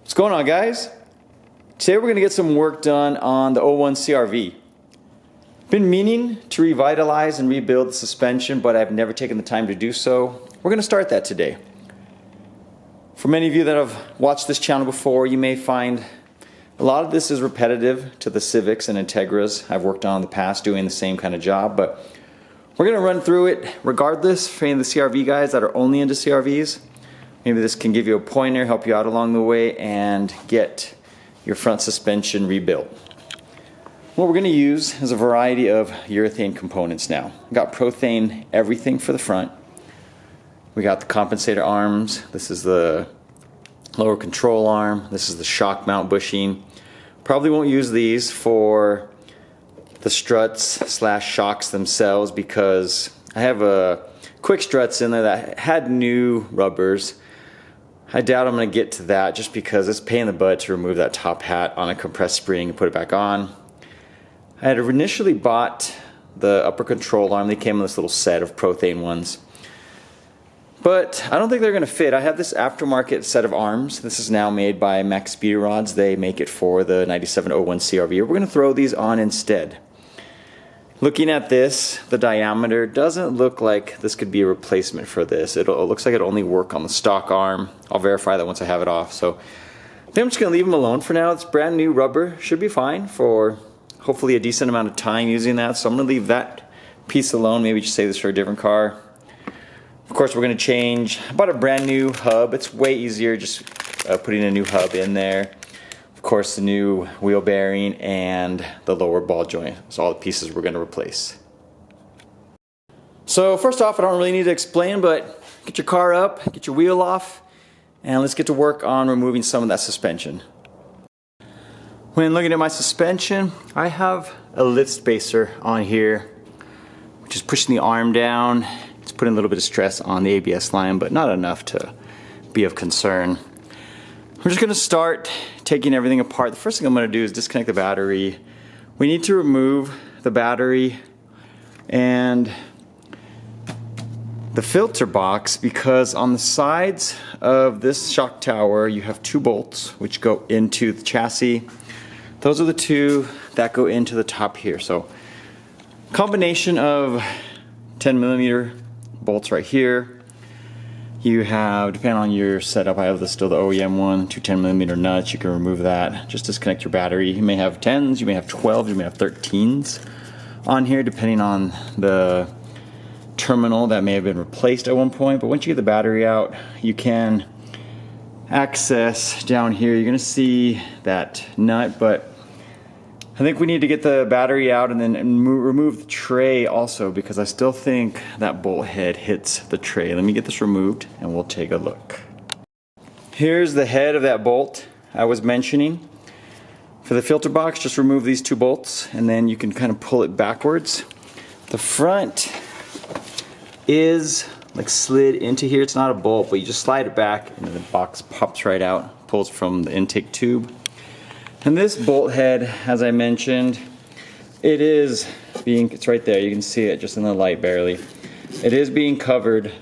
What's going on, guys? Today we're going to get some work done on the 01 CRV. Been meaning to revitalize and rebuild the suspension, but I've never taken the time to do so. We're going to start that today. For many of you that have watched this channel before, you may find a lot of this is repetitive to the Civics and Integras I've worked on in the past doing the same kind of job, but we're going to run through it regardless for any of the CRV guys that are only into CRVs. Maybe this can give you a pointer, help you out along the way, and get your front suspension rebuilt. What we're going to use is a variety of urethane components now. We've got Prothane everything for the front. We got the compensator arms. This is the lower control arm. This is the shock mount bushing. Probably won't use these for the struts slash shocks themselves because I have a quick struts in there that had new rubbers. I doubt I'm going to get to that just because it's a pain in the butt to remove that top hat on a compressed spring and put it back on. I had initially bought the upper control arm. They came in this little set of Prothane ones. But I don't think they're going to fit. I have this aftermarket set of arms. This is now made by Max Speedy Rods. They make it for the 9701 CRV. We're going to throw these on instead. Looking at this, the diameter doesn't look like this could be a replacement for this. It looks like it'll only work on the stock arm. I'll verify that once I have it off. So I think I'm just going to leave them alone for now. It's brand new rubber. Should be fine for hopefully a decent amount of time using that. So I'm going to leave that piece alone. Maybe just save this for a different car. Of course, we're going to change. I bought a brand new hub. It's way easier just putting a new hub in there. Of course, the new wheel bearing and the lower ball joint. So all the pieces we're going to replace. So first off, I don't really need to explain, but get your car up, get your wheel off, and let's get to work on removing some of that suspension. When looking at my suspension, I have a lift spacer on here, which is pushing the arm down. It's putting a little bit of stress on the ABS line, but not enough to be of concern. We're just going to start taking everything apart. The first thing I'm going to do is disconnect the battery. We need to remove the battery and the filter box because on the sides of this shock tower you have two bolts which go into the chassis. Those are the two that go into the top here. So combination of 10mm bolts right here. You have, depending on your setup, I have still the OEM one, two 10mm nuts. You can remove that. Just disconnect your battery. You may have 10s, you may have 12s, you may have 13s on here, depending on the terminal that may have been replaced at one point. But once you get the battery out, you can access down here. You're going to see that nut, but I think we need to get the battery out and then remove the tray also because I still think that bolt head hits the tray. Let me get this removed and we'll take a look. Here's the head of that bolt I was mentioning. For the filter box, just remove these two bolts and then you can kind of pull it backwards. The front is like slid into here. It's not a bolt, but you just slide it back and then the box pops right out, pulls from the intake tube. And this bolt head, as I mentioned, it's right there. You can see it just in the light barely. It is being covered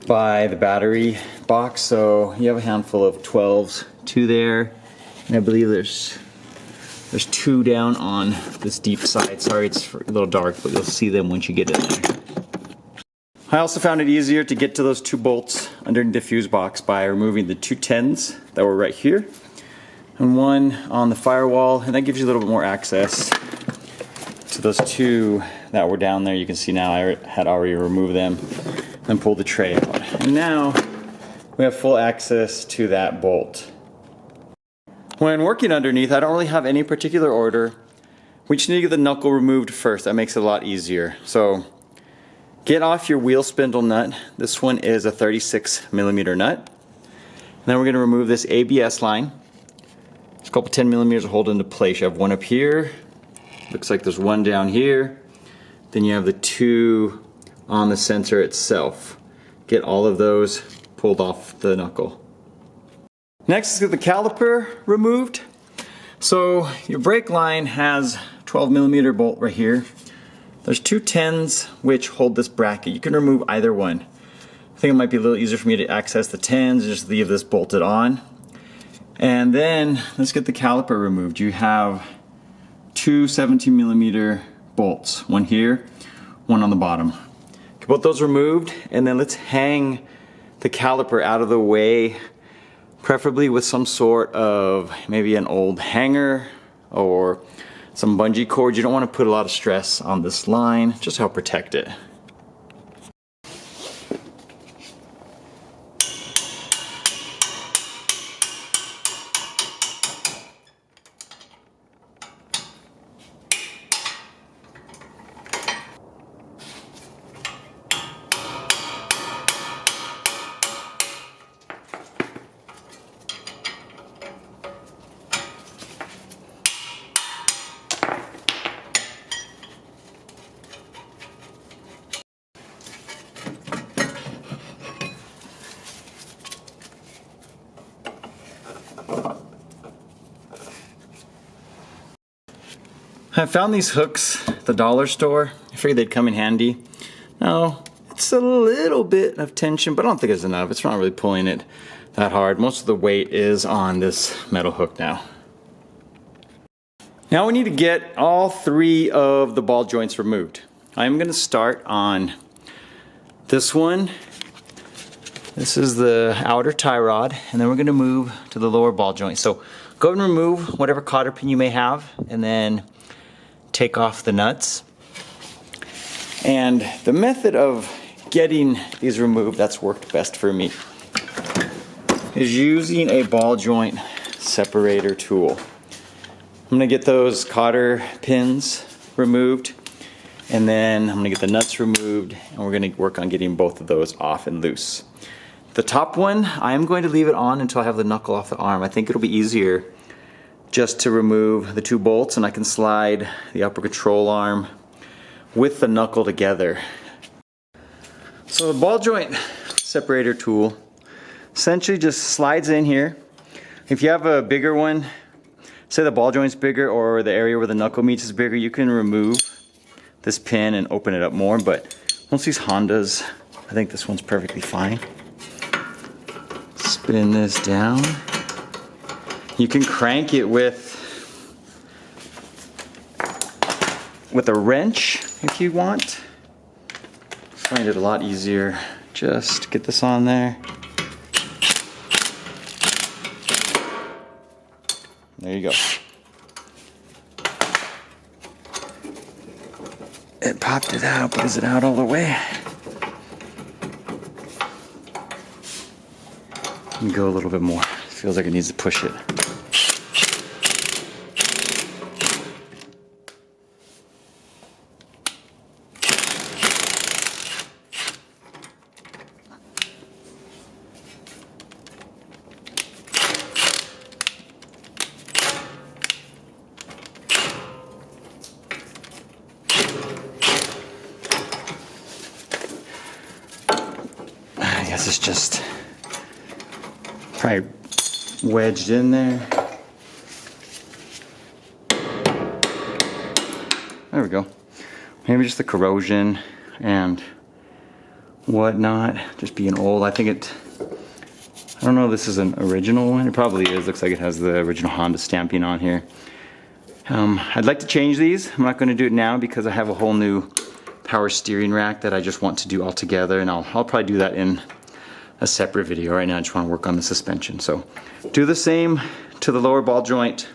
by the battery box, so you have a handful of 12s, two there, and I believe there's two down on this deep side. Sorry, it's a little dark, but you'll see them once you get in there. I also found it easier to get to those two bolts underneath the fuse box by removing the two 10s that were right here and one on the firewall, and that gives you a little bit more access to those two that were down there. You can see now I had already removed them and pulled the tray out. And now we have full access to that bolt. When working underneath, I don't really have any particular order. We just need to get the knuckle removed first. That makes it a lot easier. So get off your wheel spindle nut. This one is a 36mm nut. And then we're going to remove this ABS line. There's a couple 10mm to hold into place. You have one up here. Looks like there's one down here. Then you have the two on the sensor itself. Get all of those pulled off the knuckle. Next is get the caliper removed. So your brake line has 12mm bolt right here. There's two 10s which hold this bracket. You can remove either one. I think it might be a little easier for me to access the 10s and just leave this bolted on. And then let's get the caliper removed. You have two 17mm bolts, one here, one on the bottom. Get both those removed, and then let's hang the caliper out of the way, preferably with some sort of maybe an old hanger or some bungee cord. You don't want to put a lot of stress on this line, just help protect it. I found these hooks at the dollar store. I figured they'd come in handy. Now, it's a little bit of tension, but I don't think it's enough. It's not really pulling it that hard. Most of the weight is on this metal hook now. Now we need to get all three of the ball joints removed. I'm going to start on this one. This is the outer tie rod, and then we're going to move to the lower ball joint. So go ahead and remove whatever cotter pin you may have, and then take off the nuts. And the method of getting these removed that's worked best for me is using a ball joint separator tool. I'm going to get those cotter pins removed, and then I'm going to get the nuts removed, and we're going to work on getting both of those off and loose. The top one, I'm going to leave it on until I have the knuckle off the arm. I think it'll be easier just to remove the two bolts, and I can slide the upper control arm with the knuckle together. So the ball joint separator tool essentially just slides in here. If you have a bigger one, say the ball joint's bigger or the area where the knuckle meets is bigger, you can remove this pin and open it up more, but most of these Hondas, I think this one's perfectly fine. Spin this down. You can crank it with a wrench if you want. Find it a lot easier. Just get this on there. There you go. It popped it out, but is it out all the way? Let me go a little bit more. It feels like it needs to push it. I guess it's just probably wedged in there. There we go. Maybe just the corrosion and whatnot, just being old. I don't know if this is an original one. It probably is. Looks like it has the original Honda stamping on here. I'd like to change these. I'm not going to do it now because I have a whole new power steering rack that I just want to do all together, and I'll probably do that in a separate video. Right now I just want to work on the suspension. So do the same to the lower ball joint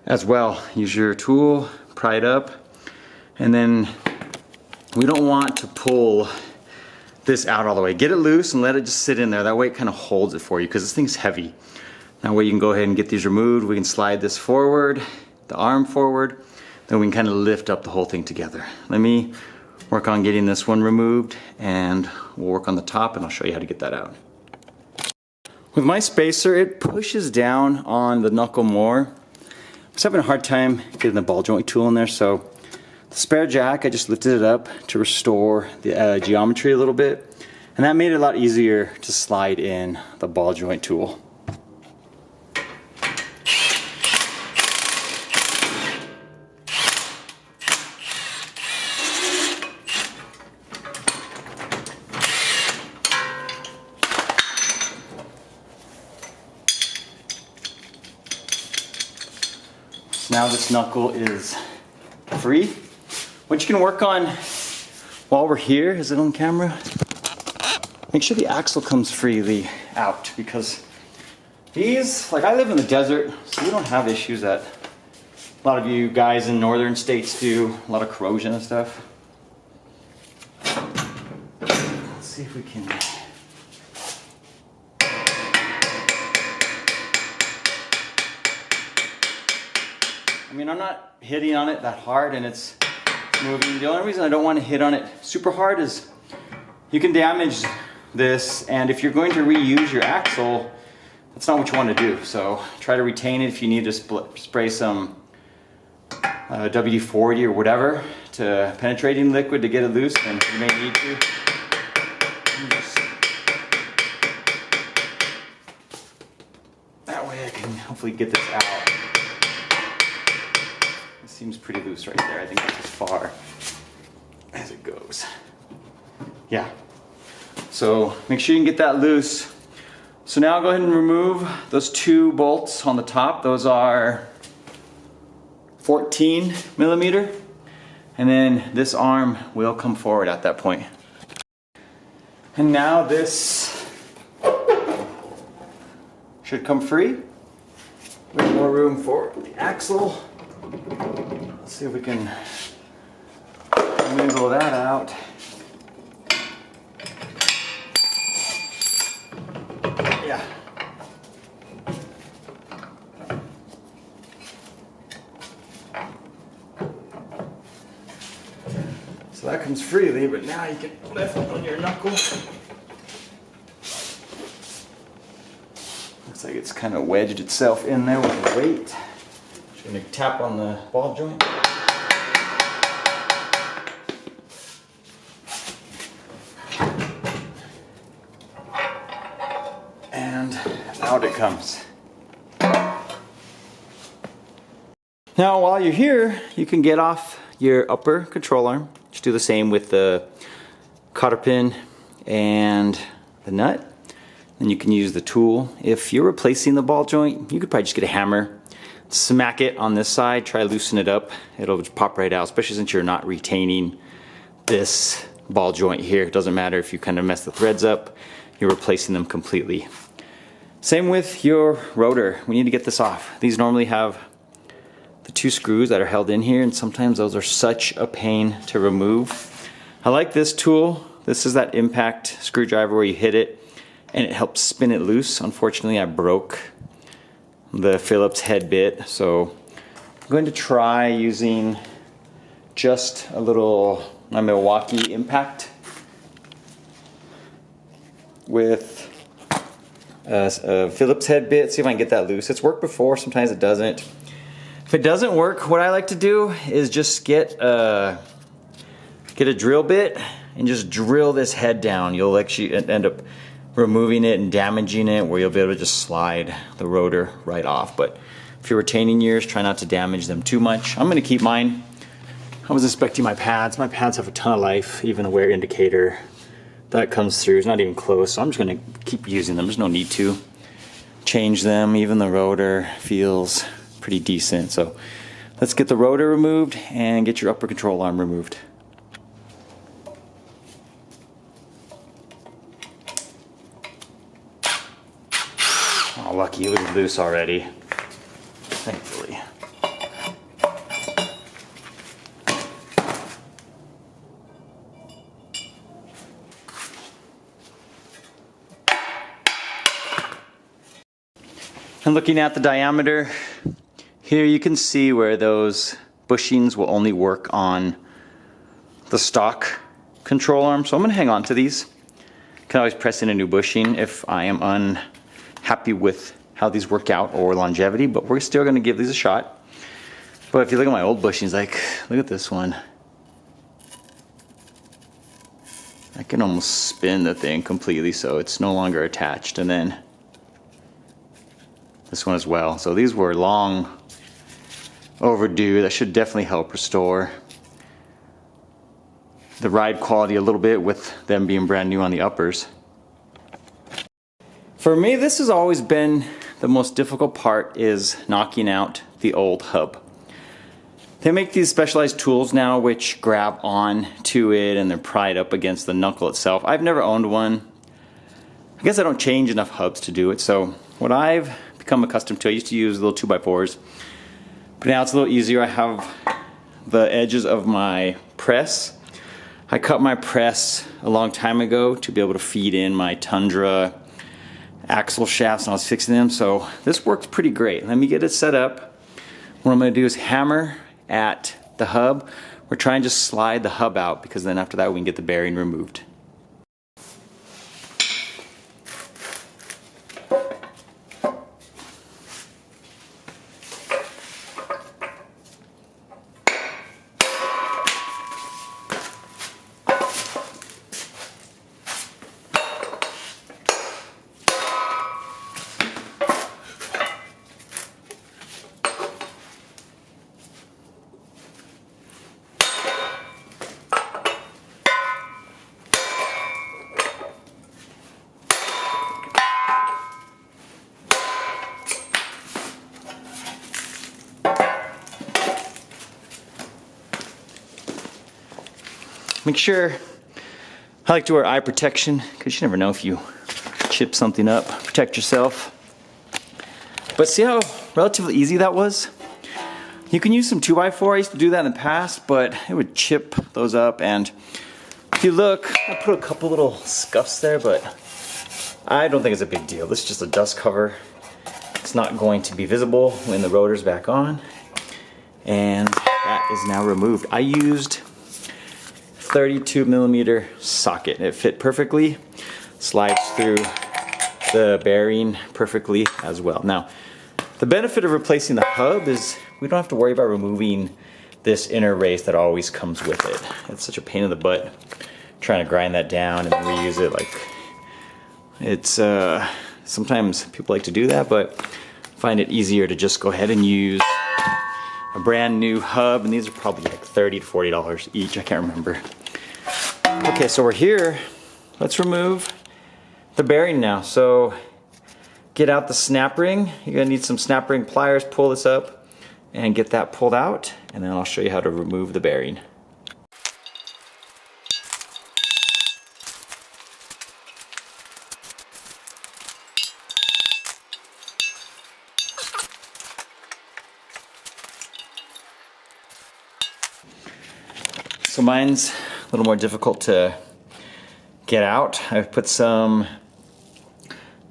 as well. Use your tool, pry it up, and then we don't want to pull this out all the way. Get it loose and let it just sit in there. That way it kind of holds it for you because this thing's heavy. That way you can go ahead and get these removed. We can slide this forward, the arm forward, then we can kind of lift up the whole thing together. Let me work on getting this one removed, and we'll work on the top, and I'll show you how to get that out. With my spacer, it pushes down on the knuckle more. I was having a hard time getting the ball joint tool in there, so the spare jack, I just lifted it up to restore the geometry a little bit, and that made it a lot easier to slide in the ball joint tool. Now this knuckle is free. What you can work on while we're here, is it on camera? Make sure the axle comes freely out, because these, like I live in the desert, so we don't have issues that a lot of you guys in northern states do, a lot of corrosion and stuff. Let's see if we can. I mean, I'm not hitting on it that hard and it's moving. The only reason I don't want to hit on it super hard is you can damage this, and if you're going to reuse your axle, that's not what you want to do. So try to retain it. If you need to spray some WD-40 or whatever to penetrating liquid to get it loose, then you may need to. That way I can hopefully get this out. It seems pretty loose right there. I think that's as far as it goes. Yeah. So make sure you can get that loose. So now go ahead and remove those two bolts on the top. Those are 14 millimeter. And then this arm will come forward at that point. And now this should come free. With more room for the axle. Let's see if we can wiggle that out. Yeah. So that comes freely, but now you can lift on your knuckle. Looks like it's kind of wedged itself in there with the weight. Just gonna tap on the ball joint. And out it comes. Now while you're here, you can get off your upper control arm. Just do the same with the cotter pin and the nut. Then you can use the tool. If you're replacing the ball joint, you could probably just get a hammer, smack it on this side, try to loosen it up. It'll just pop right out, especially since you're not retaining this ball joint here. It doesn't matter if you kind of mess the threads up, you're replacing them completely. Same with your rotor. We need to get this off. These normally have the two screws that are held in here, and sometimes those are such a pain to remove. I like this tool. This is that impact screwdriver where you hit it and it helps spin it loose. Unfortunately, I broke the Phillips head bit, so I'm going to try using just a little Milwaukee impact with a Phillips head bit, see if I can get that loose. It's worked before, sometimes it doesn't. If it doesn't work, what I like to do is just get a drill bit and just drill this head down. You'll actually end up removing it and damaging it, where you'll be able to just slide the rotor right off. But if you're retaining yours, try not to damage them too much. I'm gonna keep mine. I was inspecting my pads. My pads have a ton of life, even the wear indicator that comes through is not even close, so I'm just gonna keep using them. There's no need to change them. Even the rotor feels pretty decent. So let's get the rotor removed and get your upper control arm removed. Oh, lucky, it was loose already, thankfully. And looking at the diameter, here you can see where those bushings will only work on the stock control arm. So I'm going to hang on to these. Can always press in a new bushing if I am unhappy with how these work out or longevity, but we're still going to give these a shot. But if you look at my old bushings, like, look at this one. I can almost spin the thing completely so it's no longer attached. And then this one as well. So these were long overdue. That should definitely help restore the ride quality a little bit with them being brand new on the uppers. For me, this has always been the most difficult part, is knocking out the old hub. They make these specialized tools now which grab on to it and they're pried up against the knuckle itself. I've never owned one. I guess I don't change enough hubs to do it, so what I've become accustomed to, I used to use little 2x4s, but now it's a little easier. I have the edges of my press. I cut my press a long time ago to be able to feed in my Tundra axle shafts and I was fixing them, so this works pretty great. Let me get it set up. What I'm going to do is hammer at the hub. We're trying to just slide the hub out because then after that we can get the bearing removed. Make sure, I like to wear eye protection because you never know if you chip something up. Protect yourself. But see how relatively easy that was? You can use some 2x4. I used to do that in the past, but it would chip those up. And if you look, I put a couple little scuffs there, but I don't think it's a big deal. This is just a dust cover. It's not going to be visible when the rotor's back on. And that is now removed. I used 32mm socket. It fit perfectly, slides through the bearing perfectly as well. Now, the benefit of replacing the hub is we don't have to worry about removing this inner race that always comes with it. It's such a pain in the butt trying to grind that down and reuse it. Like, it's sometimes people like to do that, but I find it easier to just go ahead and use a brand new hub, and these are probably like $30 to $40 each, I can't remember. Okay, so we're here. Let's remove the bearing now. So get out the snap ring. You're gonna need some snap ring pliers, pull this up and get that pulled out, and then I'll show you how to remove the bearing. So mine's a little more difficult to get out. I've put some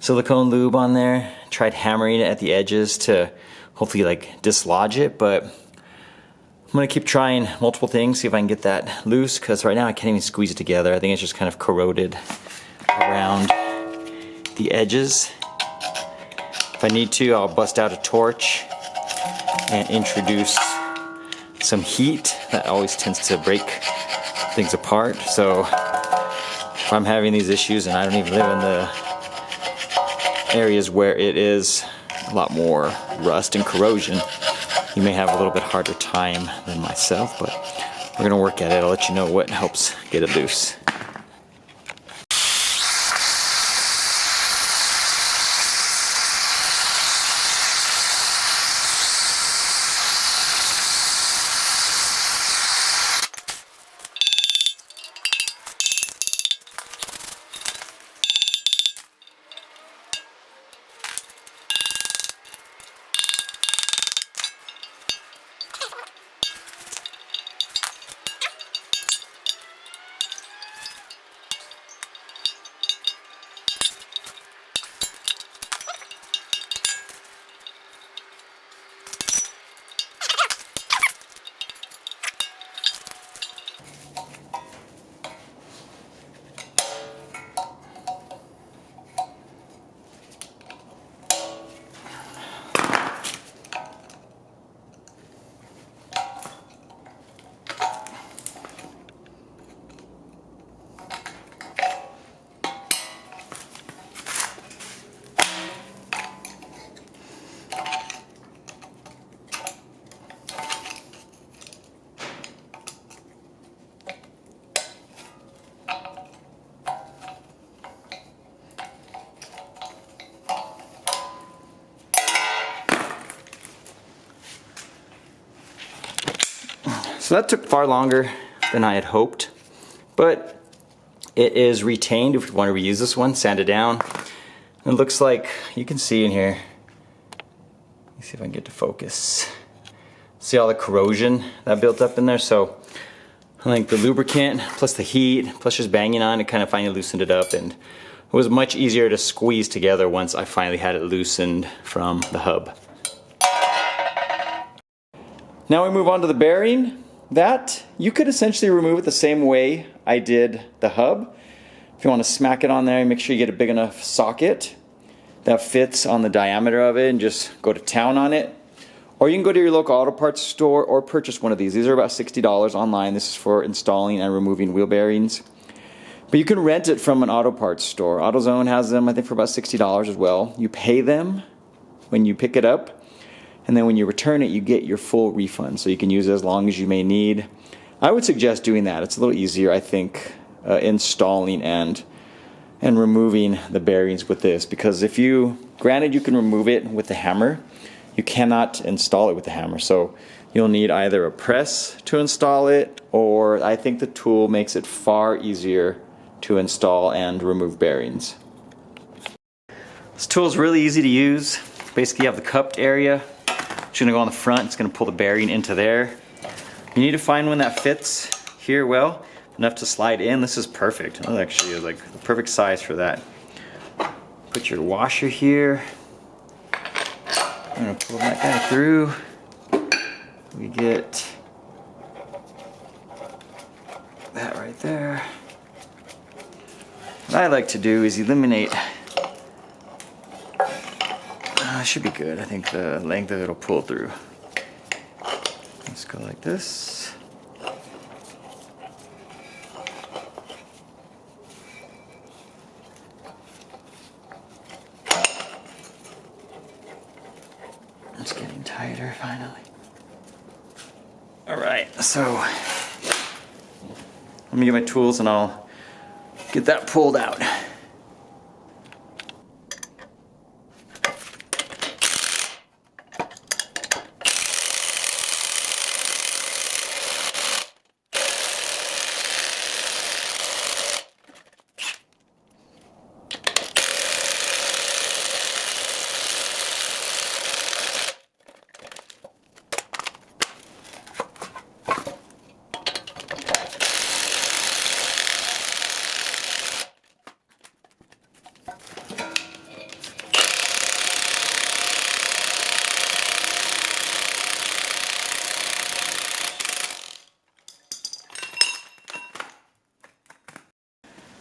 silicone lube on there, tried hammering it at the edges to hopefully like dislodge it, but I'm gonna keep trying multiple things, see if I can get that loose, because right now I can't even squeeze it together. I think it's just kind of corroded around the edges. If I need to, I'll bust out a torch and introduce some heat. That always tends to break things apart. So if I'm having these issues and I don't even live in the areas where it is a lot more rust and corrosion, you may have a little bit harder time than myself, but we're gonna work at it. I'll let you know what helps get it loose. So that took far longer than I had hoped, but it is retained if you want to reuse this one, sand it down. It looks like, you can see in here, let me see if I can get to focus. See all the corrosion that built up in there? So I think the lubricant plus the heat plus just banging on it kind of finally loosened it up, and it was much easier to squeeze together once I finally had it loosened from the hub. Now we move on to the bearing. That you could essentially remove it the same way I did the hub. If you want to smack it on there, make sure you get a big enough socket that fits on the diameter of it and just go to town on it. Or you can go to your local auto parts store or purchase one of these. These are about $60 online. This is for installing and removing wheel bearings. But you can rent it from an auto parts store. AutoZone has them, I think, for about $60 as well. You pay them when you pick it up, and then when you return it, you get your full refund. So you can use it as long as you may need. I would suggest doing that. It's a little easier, I think, installing and removing the bearings with this. Because if you, granted you can remove it with the hammer, you cannot install it with the hammer. So you'll need either a press to install it, or I think the tool makes it far easier to install and remove bearings. This tool is really easy to use. Basically you have the cupped area. It's going to go on the front, it's going to pull the bearing into there. You need to find one that fits here well, enough to slide in. This is perfect. That actually is like the perfect size for that. Put your washer here. I'm going to pull that guy through. We get that right there. What I like to do is eliminate. Should be good. I think the length of it will pull through. Let's go like this. It's getting tighter finally. Alright, so let me get my tools and I'll get that pulled out.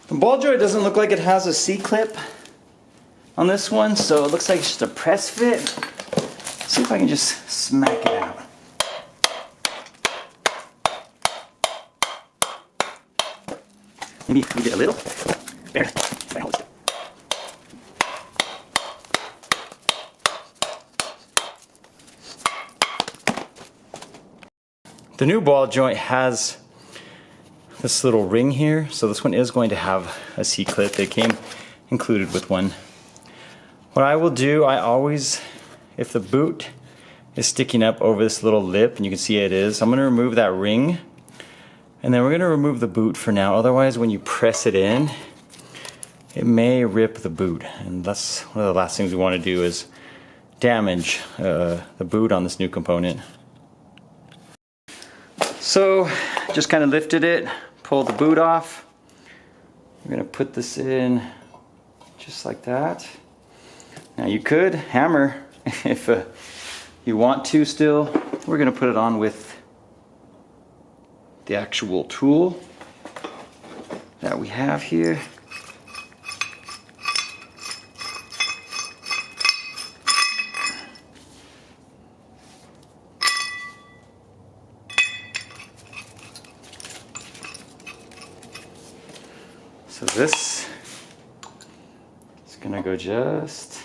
The ball joint doesn't look like it has a C-clip on this one, so it looks like it's just a press fit. Let's see if I can just smack it out. Maybe move it a little. There. The new ball joint has this little ring here, so this one is going to have a C-clip. They came included with one. What I will do, I always, if the boot is sticking up over this little lip, and you can see it is, I'm going to remove that ring, and then we're going to remove the boot for now. Otherwise, when you press it in, it may rip the boot, and that's one of the last things we want to do is damage the boot on this new component. So just kind of lifted it, pulled the boot off. We're going to put this in just like that. Now you could hammer if you want to still. We're going to put it on with the actual tool that we have here. So this is going to go just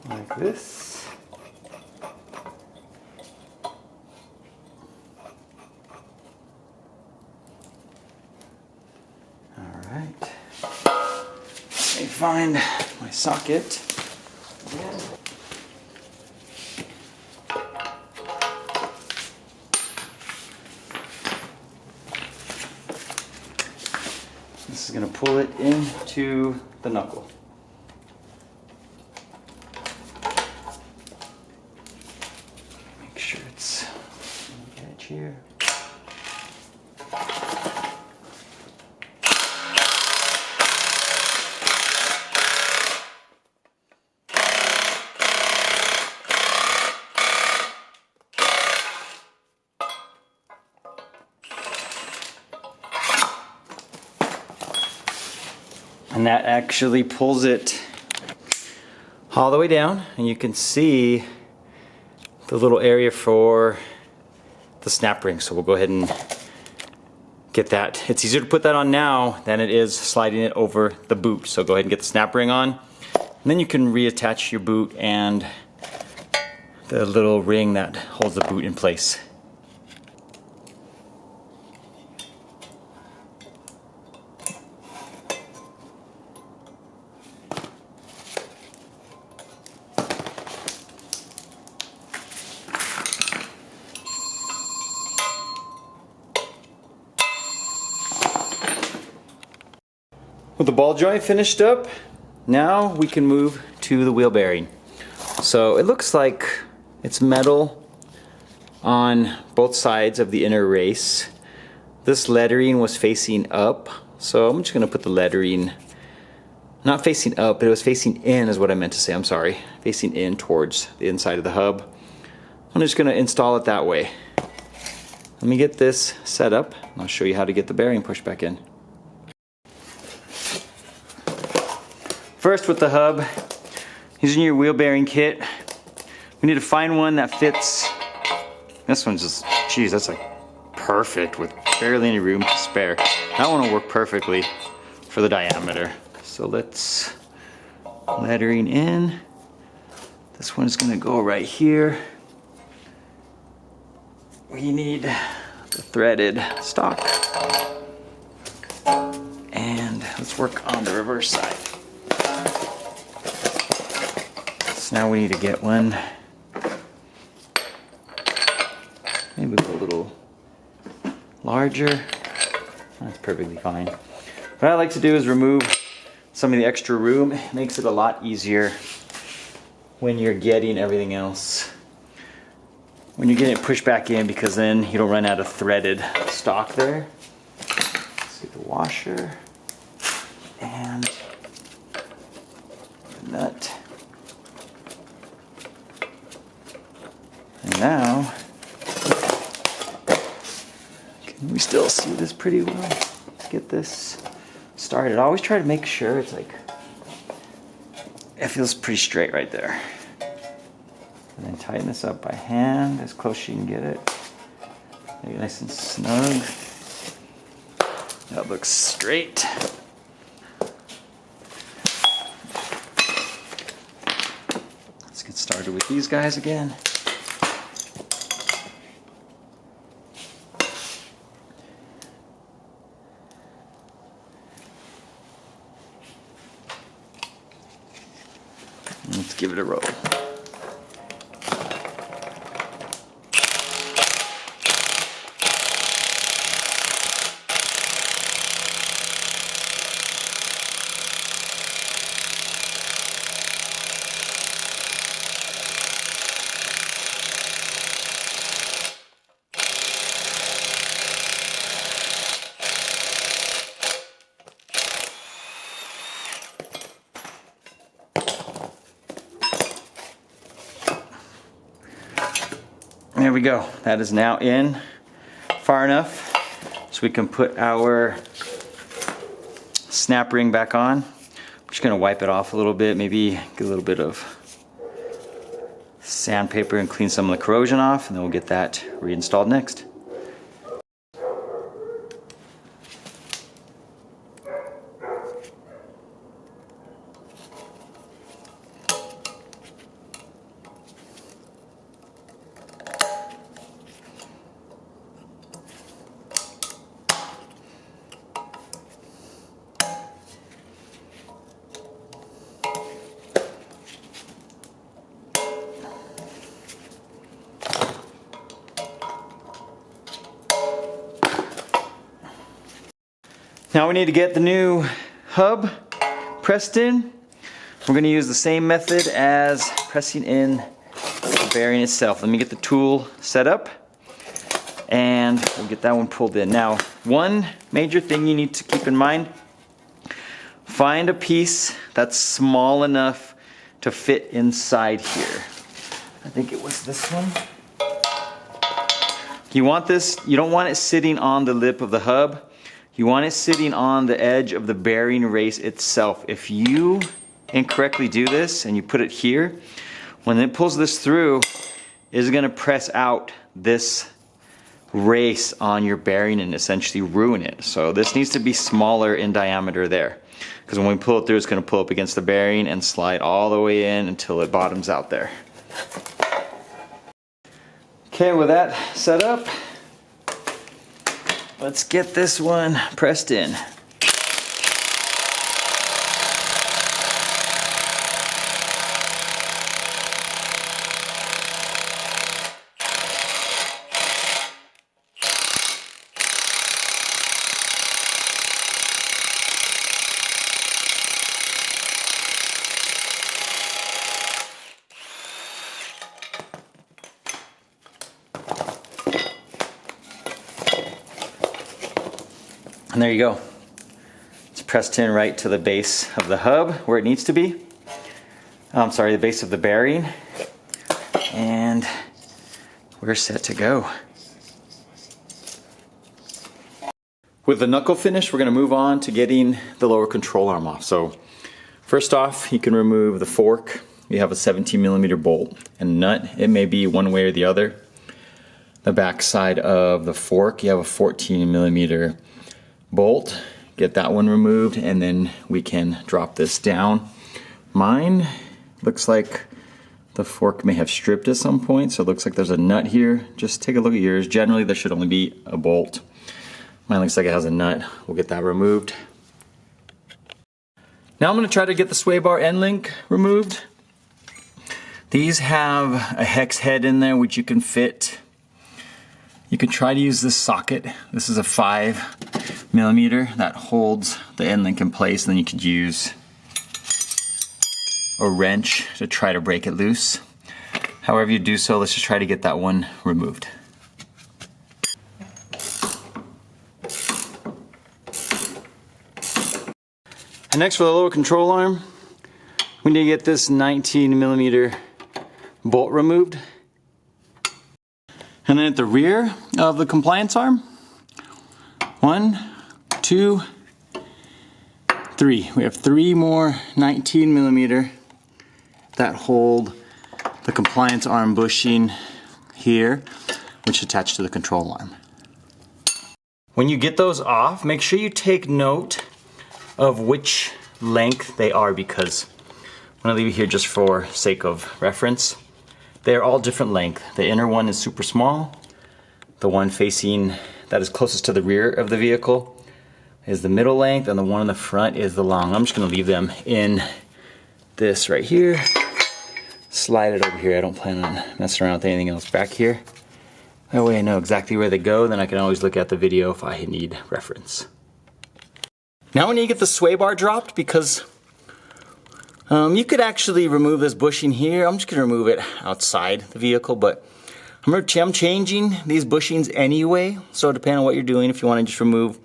like this. All right. Let me find my socket again. pull it into the knuckle. Make sure it's on the edge here. And that actually pulls it all the way down, and you can see the little area for the snap ring. So we'll go ahead and get that. It's easier to put that on now than it is sliding it over the boot. So go ahead and get the snap ring on, and then you can reattach your boot and the little ring that holds the boot in place. With the ball joint finished up, now we can move to the wheel bearing. So it looks like it's metal on both sides of the inner race. This lettering was facing up, so I'm just going to put the lettering, not facing up, but it was facing in is what I meant to say, I'm sorry. Facing in towards the inside of the hub. I'm just going to install it that way. Let me get this set up, and I'll show you how to get the bearing pushed back in. First, with the hub, using your wheel bearing kit, we need to find one that fits. This one's just, geez, that's like perfect with barely any room to spare. That one will work perfectly for the diameter. So let's lettering in. This one's gonna go right here. We need the threaded stock. And let's work on the reverse side. Now we need to get one, maybe a little larger. That's perfectly fine. What I like to do is remove some of the extra room. It makes it a lot easier when you're getting everything else. When you're getting it pushed back in, because then you don't run out of threaded stock there. Let's get the washer and the nut. And now, can we still see this pretty well? Let's get this started. I always try to make sure it's like, it feels pretty straight right there. And then tighten this up by hand as close as you can get it. Make it nice and snug. That looks straight. Let's get started with these guys again. Let's give it a roll. There we go. That is now in far enough so we can put our snap ring back on. I'm just going to wipe it off a little bit, maybe get a little bit of sandpaper and clean some of the corrosion off, and then we'll get that reinstalled next. Now we need to get the new hub pressed in. We're going to use the same method as pressing in the bearing itself. Let me get the tool set up and we'll get that one pulled in. Now, one major thing you need to keep in mind, find a piece that's small enough to fit inside here. I think it was this one. You want this, you don't want it sitting on the lip of the hub. You want it sitting on the edge of the bearing race itself. If you incorrectly do this and you put it here, when it pulls this through, it's going to press out this race on your bearing and essentially ruin it. So this needs to be smaller in diameter there, because when we pull it through, it's going to pull up against the bearing and slide all the way in until it bottoms out there. Okay, with that set up, let's get this one pressed in. And there you go. It's pressed in right to the base of the hub where it needs to be. I'm sorry, the base of the bearing. And we're set to go. With the knuckle finish, we're going to move on to getting the lower control arm off. So first off, you can remove the fork. You have a 17mm bolt and nut. It may be one way or the other. The back side of the fork, you have a 14mm bolt. Get that one removed and then we can drop this down. Mine looks like the fork may have stripped at some point, so it looks like there's a nut here. Just take a look at yours. Generally there should only be a bolt. Mine looks like it has a nut. We'll get that removed. Now I'm going to try to get the sway bar end link removed. These have a hex head in there which you can fit. You can try to use this socket. This is a 5mm that holds the end link in place, and then you could use a wrench to try to break it loose. However you do so, let's just try to get that one removed. And next, for the lower control arm, we need to get this 19mm bolt removed. And then at the rear of the compliance arm, 1, 2, 3. We have 3 more 19mm that hold the compliance arm bushing here, which is attached to the control arm. When you get those off, make sure you take note of which length they are, because I'm going to leave it here just for sake of reference. They're all different length. The inner one is super small. The one facing that is closest to the rear of the vehicle is the middle length, and the one in the front is the long. I'm just going to leave them in this right here. Slide it over here. I don't plan on messing around with anything else back here. That way I know exactly where they go, then I can always look at the video if I need reference. Now we need to get the sway bar dropped, because you could actually remove this bushing here. I'm just going to remove it outside the vehicle, but I'm changing these bushings anyway. So depending on what you're doing, if you want to just remove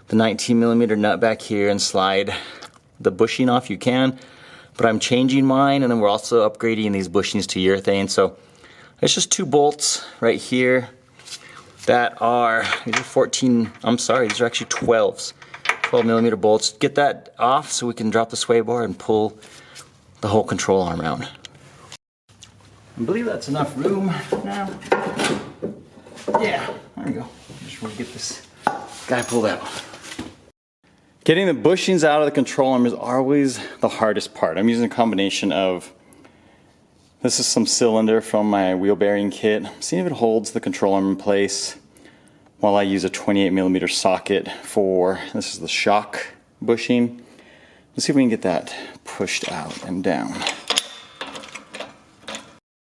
the 19mm nut back here and slide the bushing off, you can. But I'm changing mine, and then we're also upgrading these bushings to urethane. So it's just 2 bolts right here that are, these are 14, I'm sorry, these are actually 12mm bolts. Get that off so we can drop the sway bar and pull the whole control arm out. I believe that's enough room now. Yeah, there we go. Just want to get this guy pulled out. Getting the bushings out of the control arm is always the hardest part. I'm using a combination of, this is some cylinder from my wheel bearing kit. See if it holds the control arm in place, while I use a 28mm socket for, this is the shock bushing. Let's see if we can get that pushed out and down.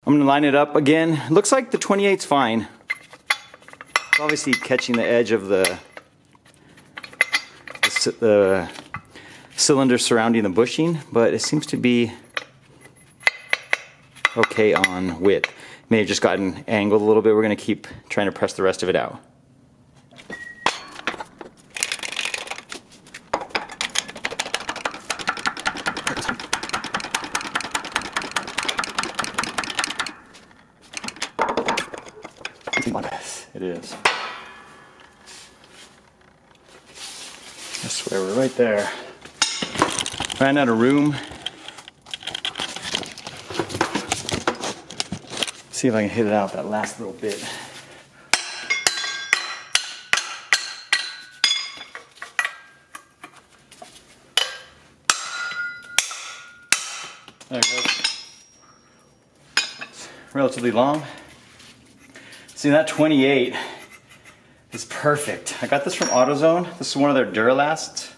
I'm going to line it up again. Looks like the 28's fine. It's obviously catching the edge of the cylinder surrounding the bushing, but it seems to be okay on width. May have just gotten angled a little bit. We're going to keep trying to press the rest of it out. It is. I swear we're right there. Ran out of room. See if I can hit it out that last little bit. There it goes. It's relatively long. See, that 28 is perfect. I got this from AutoZone. This is one of their Duralasts.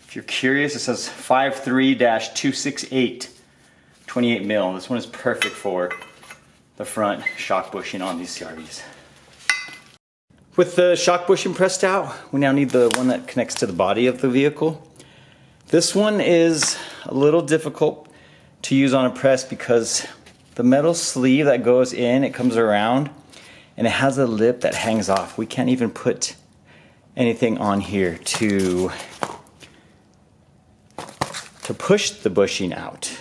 If you're curious, it says 53-268, 28 mil. This one is perfect for the front shock bushing on these CRVs. With the shock bushing pressed out, we now need the one that connects to the body of the vehicle. This one is a little difficult to use on a press because the metal sleeve that goes in, it comes around and it has a lip that hangs off. We can't even put anything on here to push the bushing out.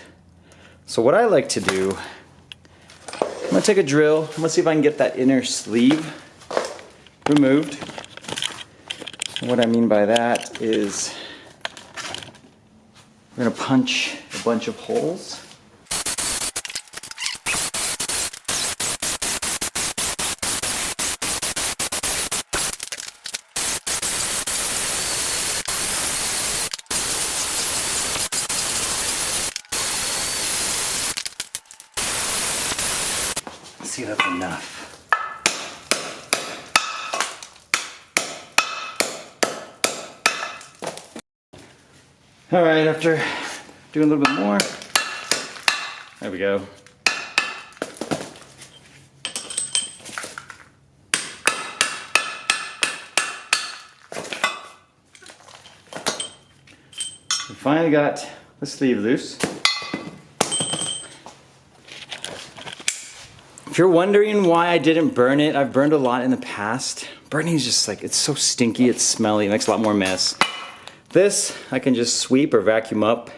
So what I like to do, I'm gonna take a drill. I'm gonna see if I can get that inner sleeve removed. And what I mean by that is we're gonna punch a bunch of holes. See, that's enough. All right, after doing a little bit more, there we go. We finally got the sleeve loose. If you're wondering why I didn't burn it, I've burned a lot in the past. Burning is just like, it's so stinky, it's smelly, it makes a lot more mess. This, I can just sweep or vacuum up,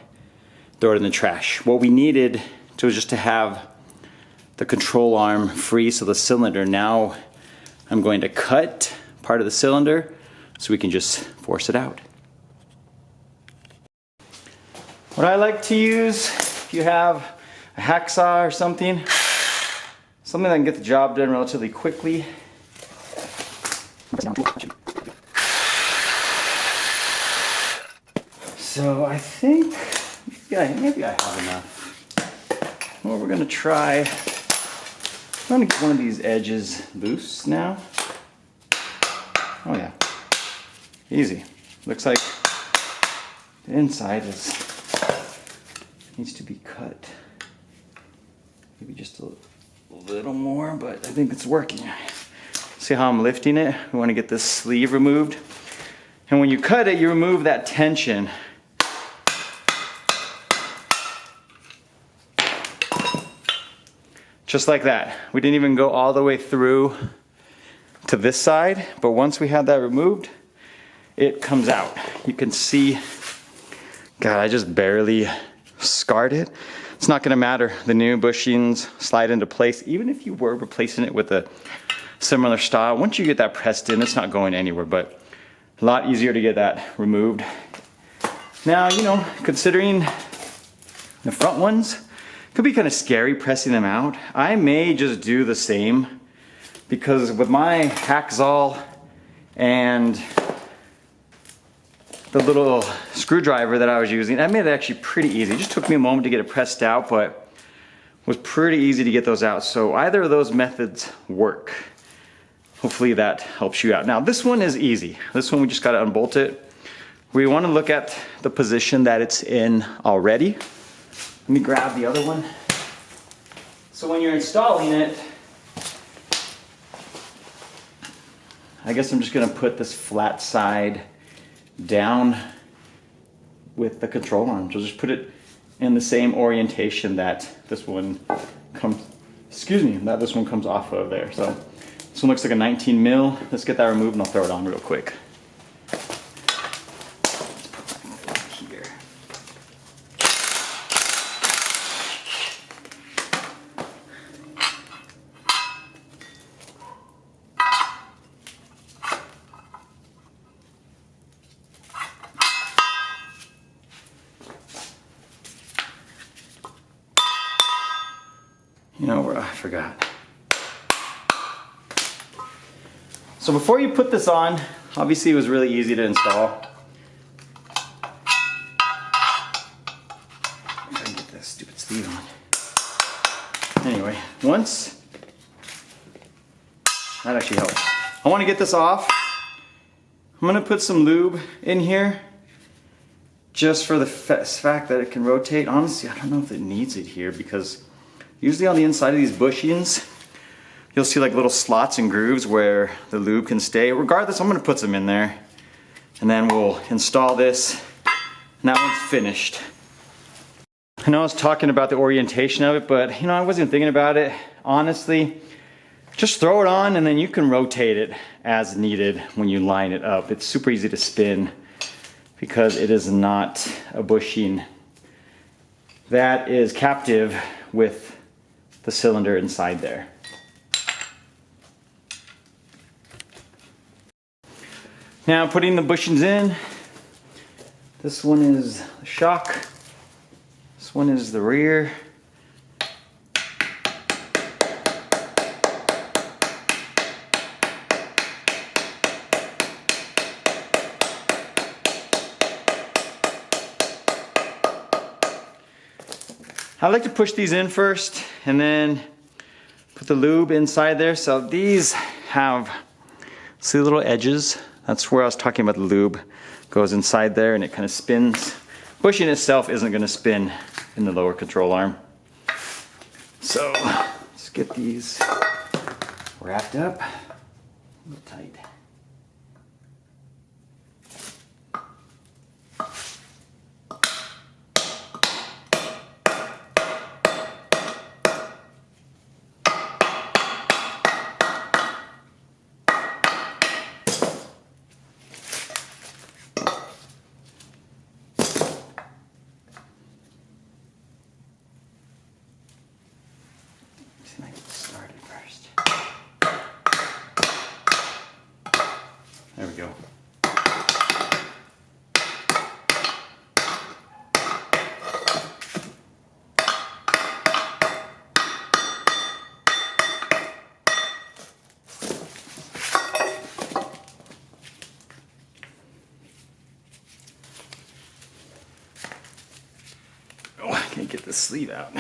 throw it in the trash. What we needed was just to have the control arm free, so the cylinder, now I'm going to cut part of the cylinder so we can just force it out. What I like to use, if you have a hacksaw or something that can get the job done relatively quickly. So I think, maybe I have enough. Well, we're gonna try, I'm gonna get one of these edges loose now. Oh yeah, easy. Looks like the inside needs to be cut. Maybe just a little more, but I think it's working. See how I'm lifting it? We want to get this sleeve removed. And when you cut it, you remove that tension. Just like that. We didn't even go all the way through to this side, but once we had that removed, it comes out. You can see, God, I just barely scarred it. It's not gonna matter. The new bushings slide into place. Even if you were replacing it with a similar style, once you get that pressed in, it's not going anywhere, but a lot easier to get that removed. Now, you know, considering the front ones, it could be kind of scary pressing them out. I may just do the same because with my hacksaw and the little screwdriver that I was using, I made it actually pretty easy. It just took me a moment to get it pressed out, but it was pretty easy to get those out. So either of those methods work. Hopefully that helps you out. Now this one is easy. This one we just gotta unbolt it. We wanna look at the position that it's in already. Let me grab the other one. So when you're installing it, I guess I'm just gonna put this flat side down with the control arm. So just put it in the same orientation that this one comes, that this one comes off of there. So this one looks like a 19 mil. Let's get that removed and I'll throw it on real quick. Let's put my fork here. You know where I forgot. So before you put this on, obviously it was really easy to install. If I can get this stupid sleeve on. Anyway, once, that actually helps. I want to get this off. I'm gonna put some lube in here just for the fact that it can rotate. Honestly, I don't know if it needs it here because usually on the inside of these bushings, you'll see like little slots and grooves where the lube can stay. Regardless, I'm gonna put some in there and then we'll install this and that one's finished. I know I was talking about the orientation of it, but I wasn't thinking about it. Honestly, just throw it on and then you can rotate it as needed when you line it up. It's super easy to spin because it is not a bushing that is captive with the cylinder inside there. Now putting the bushings in, this one is the shock, this one is the rear. I like to push these in first and then put the lube inside there. So these have, see the little edges? That's where I was talking about the lube. Goes inside there and it kind of spins. Bushing itself isn't going to spin in the lower control arm. So let's get these wrapped up. A little tight. There we go. Oh, I can't get the sleeve out.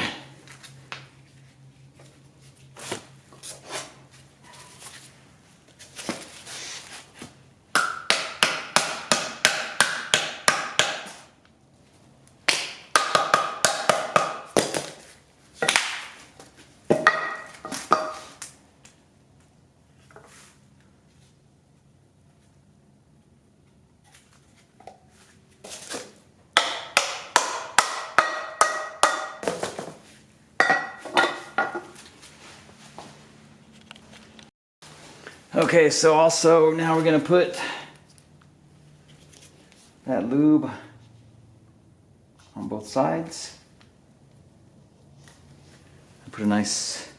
Okay, so also now we're gonna put that lube on both sides. Put a nice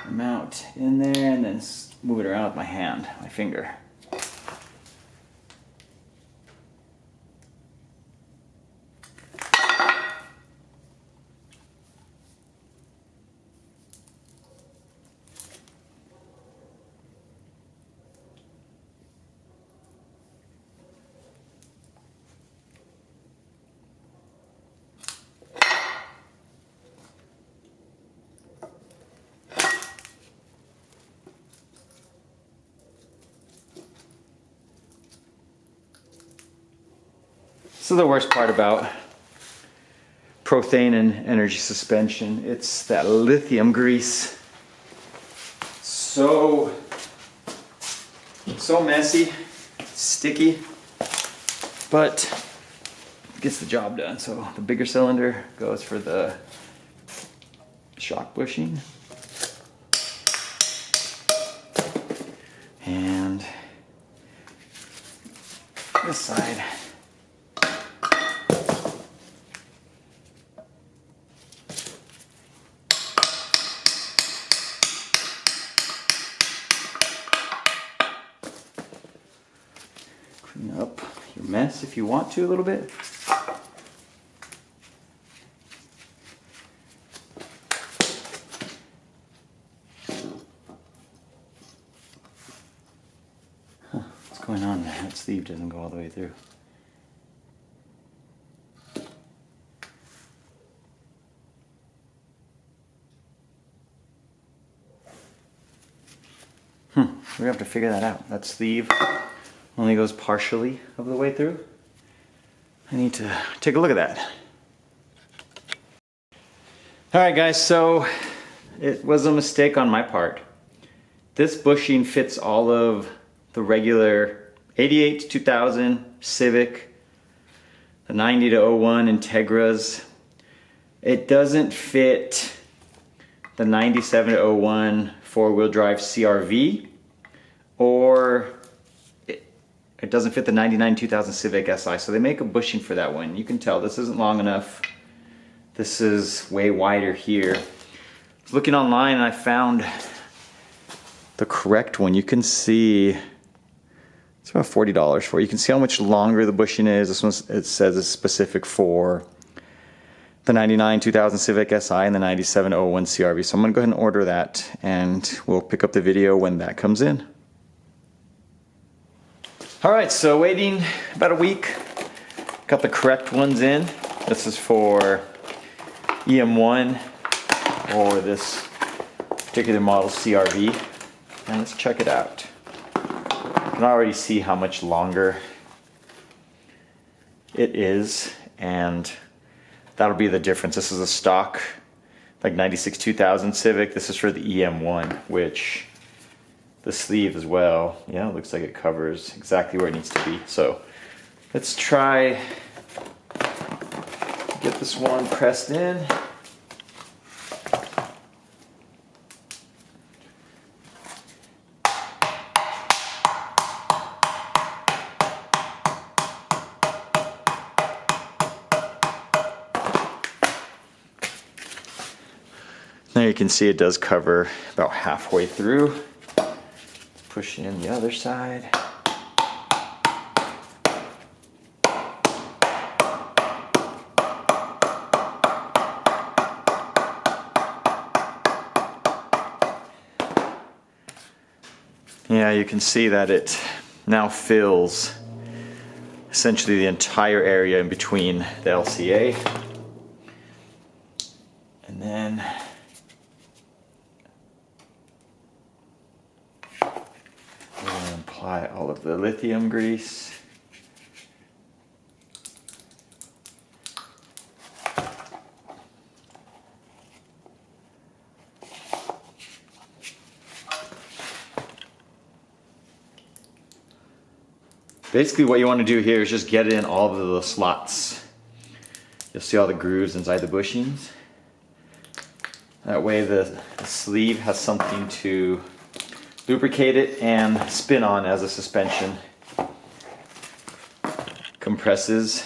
amount in there and then move it around with my hand, my finger. So the worst part about Urethane and energy suspension, it's that lithium grease. So messy, sticky, but gets the job done. So the bigger cylinder goes for the shock bushing. And this side. Clean up your mess if you want to a little bit. What's going on there? That sleeve doesn't go all the way through. We have to figure that out. That sleeve only goes partially of the way through. I need to take a look at that. Alright guys, so it was a mistake on my part. This bushing fits all of the regular 88 to 2000 Civic, the 90 to 01 Integras. It doesn't fit the 97 to 01 four-wheel drive CRV, or it doesn't fit the 99 2000 Civic Si. So they make a bushing for that one. You can tell this isn't long enough. This is way wider here. I was looking online and I found the correct one. You can see it's about $40 for it. You can see how much longer the bushing is. This one, it says it's specific for the 99 2000 Civic Si and the 97 01 CRV. So I'm gonna go ahead and order that, and we'll pick up the video when that comes in. All right, so waiting about a week. Got the correct ones in. This is for EM1 or this particular model CRV. And let's check it out. You can already see how much longer it is, and that'll be the difference. This is a stock, like 96 2000 Civic. This is for the EM1, which the sleeve as well, yeah, it looks like it covers exactly where it needs to be. So let's try get this one pressed in. There you can see it does cover about halfway through. Push in the other side. Yeah, you can see that it now fills essentially the entire area in between the LCA. And then apply all of the lithium grease. Basically what you want to do here is just get in all of the slots. You'll see all the grooves inside the bushings. That way the sleeve has something to lubricate it and spin on as the suspension compresses.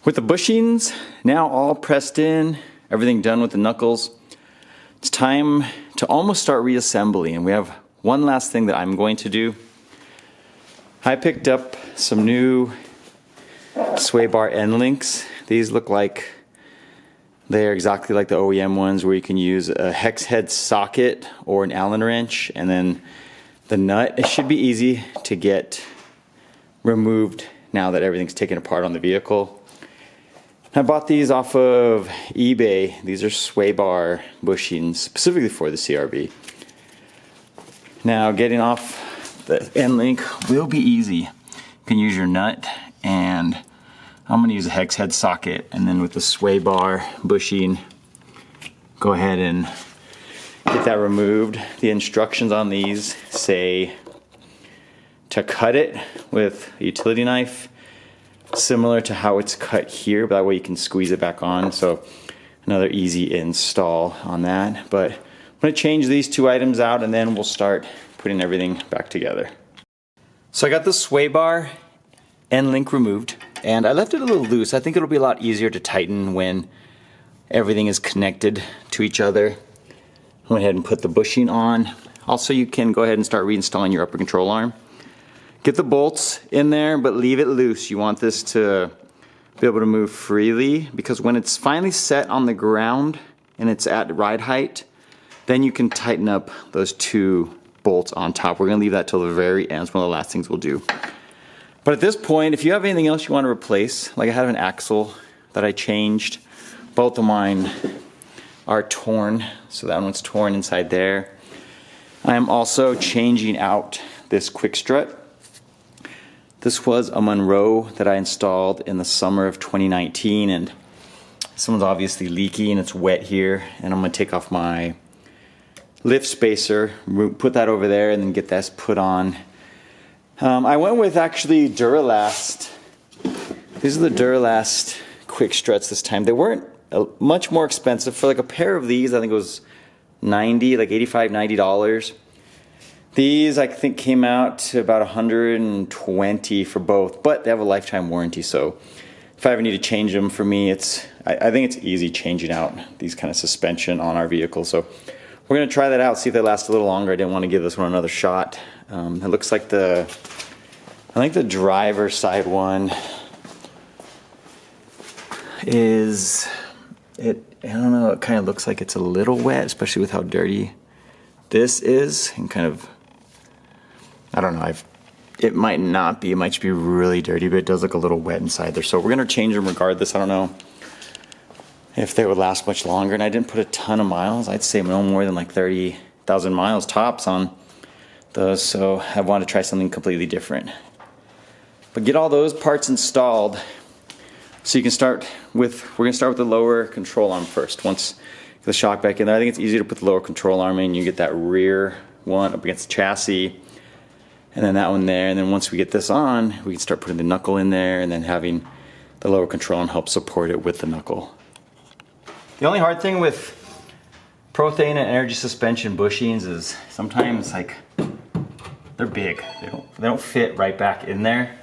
With the bushings now all pressed in, everything done with the knuckles, it's time to almost start reassembly, and we have one last thing that I'm going to do. I picked up some new sway bar end links. These look like they're exactly like the OEM ones, where you can use a hex head socket or an Allen wrench, and then the nut. It should be easy to get removed now that everything's taken apart on the vehicle. I bought these off of eBay. These are sway bar bushings specifically for the CRV. Now getting off the end link will be easy. You can use your nut, and I'm going to use a hex head socket, and then with the sway bar bushing, go ahead and get that removed. The instructions on these say to cut it with a utility knife, similar to how it's cut here, but that way you can squeeze it back on. So another easy install on that. But I'm going to change these two items out, and then we'll start putting everything back together. So I got the sway bar end link removed, and I left it a little loose. I think it'll be a lot easier to tighten when everything is connected to each other. I went ahead and put the bushing on. Also, you can go ahead and start reinstalling your upper control arm. Get the bolts in there, but leave it loose. You want this to be able to move freely, because when it's finally set on the ground and it's at ride height, then you can tighten up those two bolts on top. We're gonna leave that till the very end. It's one of the last things we'll do. But at this point, if you have anything else you want to replace, like I have an axle that I changed, both of mine are torn, so that one's torn inside there. I am also changing out this quick strut. This was a Monroe that I installed in the summer of 2019, and this one's obviously leaky and it's wet here, and I'm going to take off my lift spacer, put that over there, and then get this put on. I went with actually Duralast. These are the Duralast quick struts this time. They weren't much more expensive. For like a pair of these, I think it was $90, like $85, $90. These I think came out to about $120 for both, but they have a lifetime warranty, so if I ever need to change them, for me, I think it's easy changing out these kind of suspension on our vehicle. So we're gonna try that out, see if they last a little longer. I didn't want to give this one another shot. It looks like I think the driver's side one is, I don't know, it kind of looks like it's a little wet, especially with how dirty this is, and kind of, I don't know, it might not be, it might just be really dirty, but it does look a little wet inside there. So we're gonna change them regardless. I don't know if they would last much longer, and I didn't put a ton of miles. I'd say no more than like 30,000 miles tops on those, so I want to try something completely different. But get all those parts installed, so you can start with, we're gonna start with the lower control arm first. Once the shock back in there, I think it's easier to put the lower control arm in. You get that rear one up against the chassis, and then that one there, and then once we get this on, we can start putting the knuckle in there, and then having the lower control arm help support it with the knuckle. The only hard thing with Urethane and energy suspension bushings is sometimes, like, they're big. They don't fit right back in there.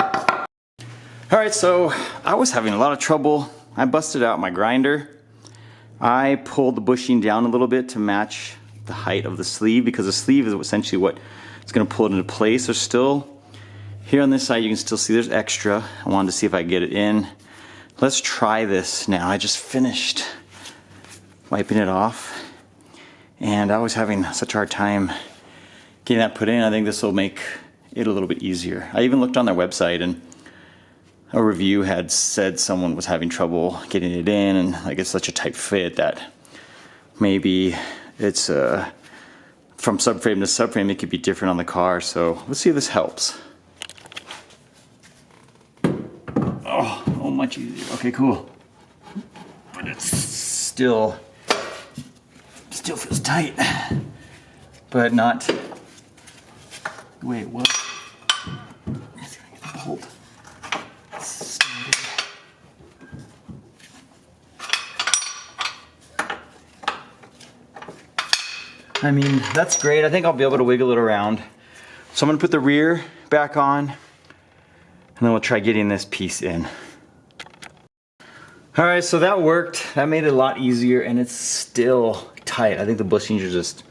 All right, so I was having a lot of trouble. I busted out my grinder. I pulled the bushing down a little bit to match the height of the sleeve, because the sleeve is essentially what is going to pull it into place. There's still, here on this side, you can still see there's extra. I wanted to see if I could get it in. Let's try this now. I just finished wiping it off, and I was having such a hard time getting that put in. I think this will make it a little bit easier. I even looked on their website, and a review had said someone was having trouble getting it in, and like it's such a tight fit that maybe it's from subframe to subframe, it could be different on the car. So let's see if this helps. Oh, much easier. Okay, cool. But it's still feels tight, but not the way it was. Let's see if I can get the bolt started. I mean, that's great. I think I'll be able to wiggle it around. So I'm gonna put the rear back on, and then we'll try getting this piece in. All right, so that worked. That made it a lot easier, and it's still tight. I think the bushings are just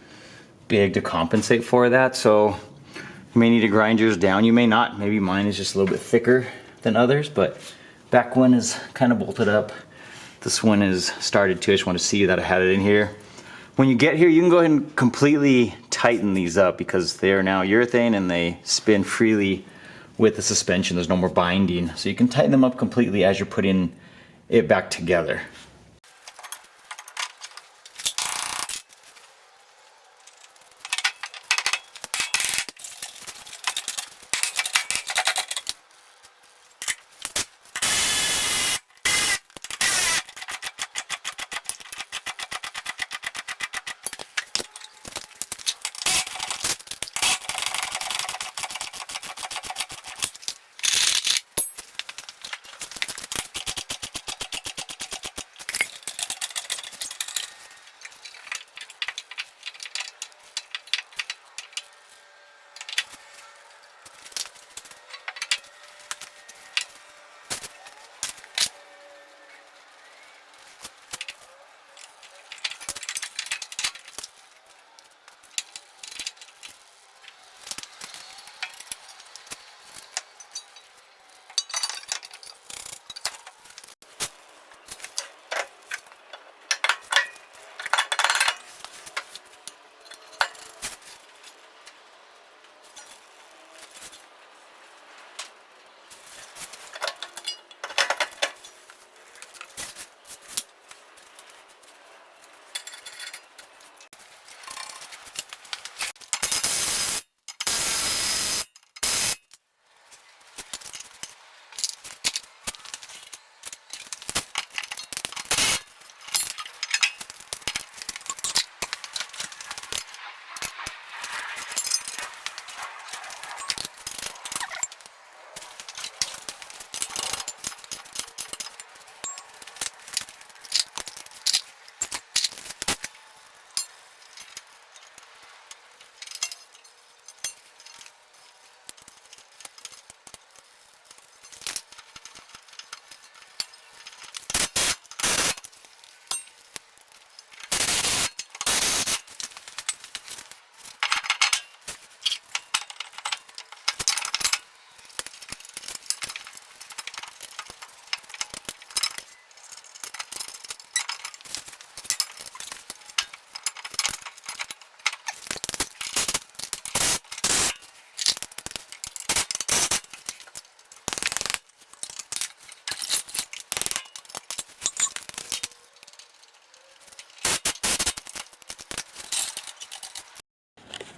big to compensate for that, so you may need to grind yours down. You may not. Maybe mine is just a little bit thicker than others, but back one is kind of bolted up. This one is started too. I just want to see that I had it in here. When you get here, you can go ahead and completely tighten these up, because they are now urethane and they spin freely with the suspension. There's no more binding, so you can tighten them up completely as you're putting it back together.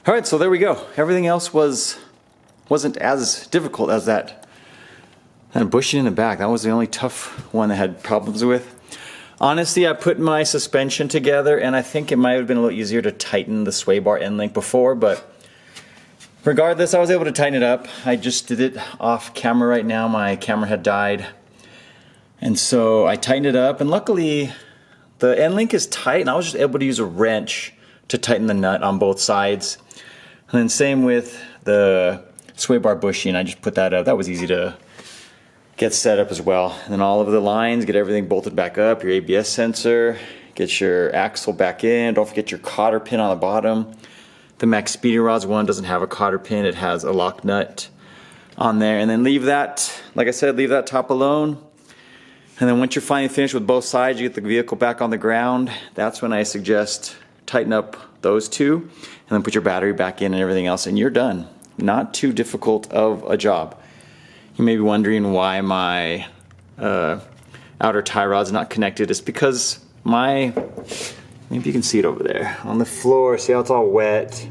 All right, so there we go. Everything else wasn't as difficult as that bushing in the back. That was the only tough one I had problems with. Honestly, I put my suspension together, and I think it might have been a little easier to tighten the sway bar end link before, but regardless, I was able to tighten it up. I just did it off camera right now. My camera had died, and so I tightened it up, and luckily the end link is tight, and I was just able to use a wrench to tighten the nut on both sides. And then same with the sway bar bushing, I just put that up. That was easy to get set up as well. And then all of the lines, get everything bolted back up, your ABS sensor, get your axle back in, don't forget your cotter pin on the bottom. The Max Speedy Rods one doesn't have a cotter pin, it has a lock nut on there. And then leave that, like I said, leave that top alone. And then once you're finally finished with both sides, you get the vehicle back on the ground, that's when I suggest tighten up those two, and then put your battery back in and everything else, and you're done. Not too difficult of a job. You may be wondering why my outer tie rod's not connected. It's because maybe you can see it over there on the floor, see how it's all wet.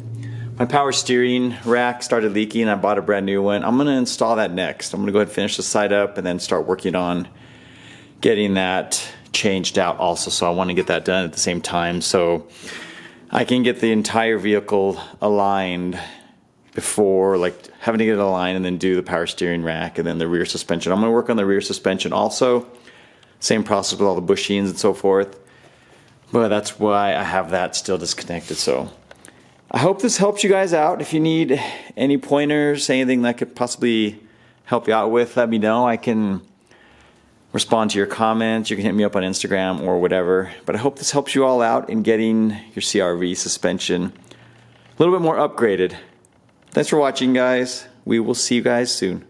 My power steering rack started leaking, and I bought a brand new one. I'm gonna install that next. I'm gonna go ahead and finish the side up and then start working on getting that changed out also. So I want to get that done at the same time, so I can get the entire vehicle aligned before, like having to get it aligned and then do the power steering rack and then the rear suspension. I'm going to work on the rear suspension also. Same process with all the bushings and so forth. But that's why I have that still disconnected. So I hope this helps you guys out. If you need any pointers, anything that could possibly help you out with, let me know. I can respond to your comments. You can hit me up on Instagram or whatever. But I hope this helps you all out in getting your CRV suspension a little bit more upgraded. Thanks for watching, guys. We will see you guys soon.